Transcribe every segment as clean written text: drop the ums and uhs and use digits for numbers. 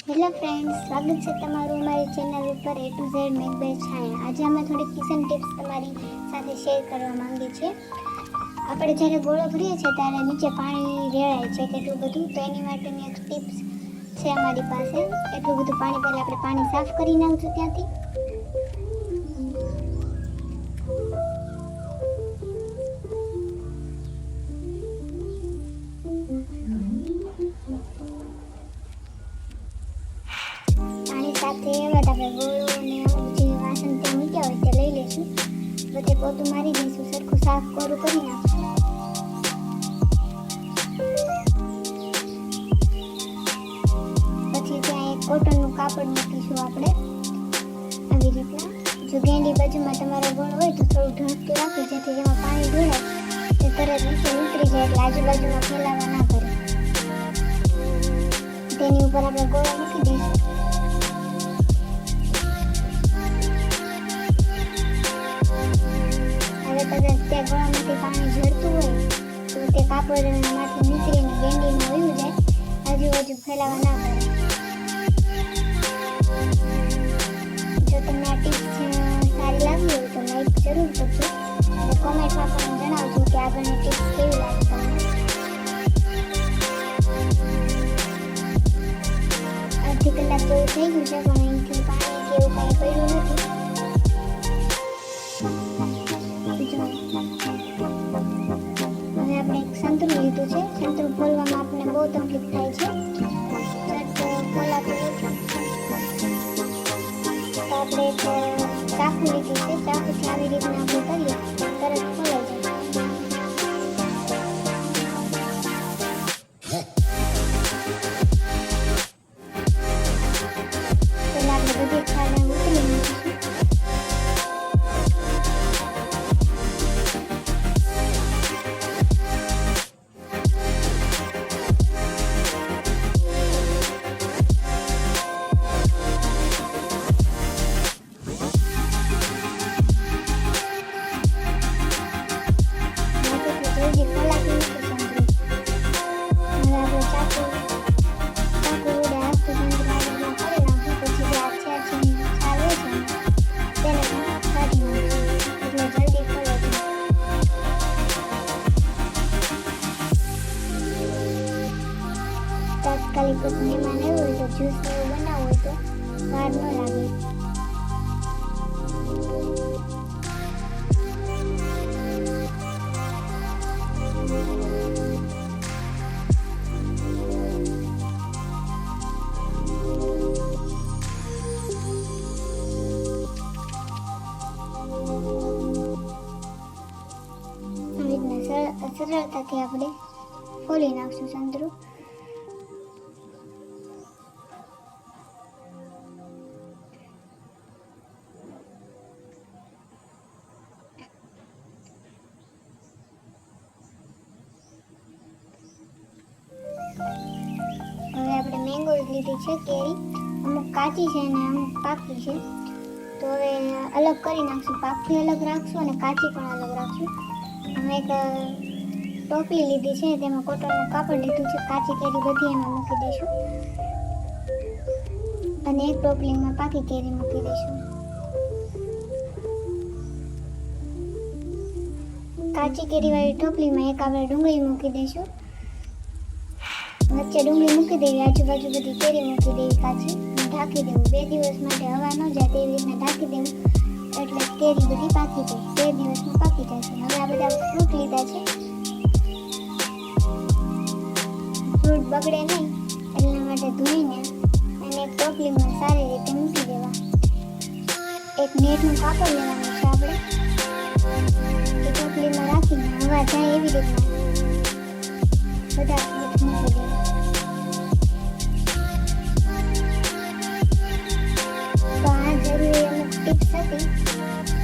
Hello friends, સ્વાગત છે તમારું અમારી ચેનલ ઉપર A to Z make by Chhaya. આજે અમે થોડી કિચન ટિપ્સ તમારી સાથે શેર કરવા માંગીએ છીએ. આપણે જ્યારે ગોળો ભરીએ છીએ ત્યારે નીચે પાણી રેડાય છે કેટલું બધું, તો એની માટેની એક ટિપ્સ છે અમારી પાસે. એટલું બધું પાણી પહેલાં આપણે પાણી સાફ કરી નાખશું ત્યાંથી. સાથે એવા આપણે ગોળો અને અમુક જે વાસણ ત્યાં મૂક્યા હોય તે લઈ લઈશું. બધે પોતું મારી દઈશું, સરખું સાફ કોરું કરી નાખશું. પછી ત્યાં એક કોટનનું કાપડ મૂકીશું આપણે આવી રીતના. જો ગેંડી બાજુમાં તમારો ગોળો હોય તો થોડું ઢાંકતું રાખવું, જેથી જેમાં પાણી ઢોળાય તે તરત નીચે ઉતરી જાય, એટલે આજુબાજુમાં ફેલાવા ના કરે. તેની ઉપર આપણે ગોળો મૂકી દઈશું. કદાચ ત્યાં ગોળામાંથી પાણી ઝરતું હોય તો તે કાપડમાંથી નીકળીને ગેંડીમાં વયું જાય, આજુબાજુ ફેલાવા ના પડે. જો તમને આ ટિપ્સ સારી લાગી હોય તો લાઈક જરૂર કરજો અને કોમેન્ટમાં પણ જણાવજો કે આગળની ટિપ્સ કેવી લાગે તમને. અડધી કલાક જેવું થઈ ગયું છે, પણ અહીંથી પાણી કે એવું કાંઈ પડ્યું નથી. હવે આપણે એક સંતરું લીધું છે. સંતરું ખોલવામાં આપણને બહુ તકલીફ થાય છે. ખોલાતું નથી તો આપણે એક ચાકુ લીધું છે. ચાકુથી આવી રીતના આપણે કરીએ તરત ખોલાઈ જાય. પહેલા આપણે બધી છાલને ઉતરી નાખીશું. તાત્કાલિક મહેમાન આવ્યો હોય તો જ્યુસ એવું બનાવવું હોય તો વાર ન લાગે. આવી રીતના સરળતાથી આપણે ખોલી નાખશું સંતરું. હવે આપણે મેંગો લીધી છે, કેરી. અમુક કાચી છે અને અમુક પાકી છે, તો હવે અલગ કરી નાખશું. પાકથી અલગ રાખશું અને કાચી પણ અલગ રાખશું. અમે એક ટોપલી લીધી છે, તેમાં કોટનનું કાપડ લીધું છે. કાચી કેરી બધી એમાં મૂકી દઈશું અને એક ટોપલીમાં પાકી કેરી મૂકી દઈશું. કાચી કેરીવાળી ટોપલીમાં એક આપણે ડુંગળી મૂકી દઈશું. વચ્ચે ડુંગળી મૂકી દેવી, આજુબાજુ બધી કેરી મૂકી દેવી કાચી, ઢાંકી દેવું. 2 દિવસ માટે હવા ન જાય તેવી રીતના ઢાંકી દેવું, એટલે કેરી બધી પાકી જાય. 2 દિવસમાં પાકી જશે. હવે આ બધા ફ્રૂટ લીધા છે. ફ્રૂટ બગડે નહીં એટલા માટે ધોઈને અને એક ટોપલીમાં સારી રીતે મૂકી દેવા. એક નેટનું કાપડ લેવાનું છે આપણે, એ ટોપલીમાં રાખીને હવા જાય એવી રીતના બધા ફ્રૂટ મૂકી દેવા. તો આ જરૂરી અમુક ટિપ્સ હતી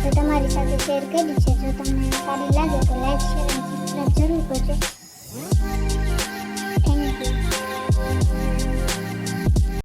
તો તમારી સાથે શેર કરી છે. જો તમને સારી લાગે તો લાઈક, શેર અને સબસ્ક્રાઈબ જરૂર કરજો.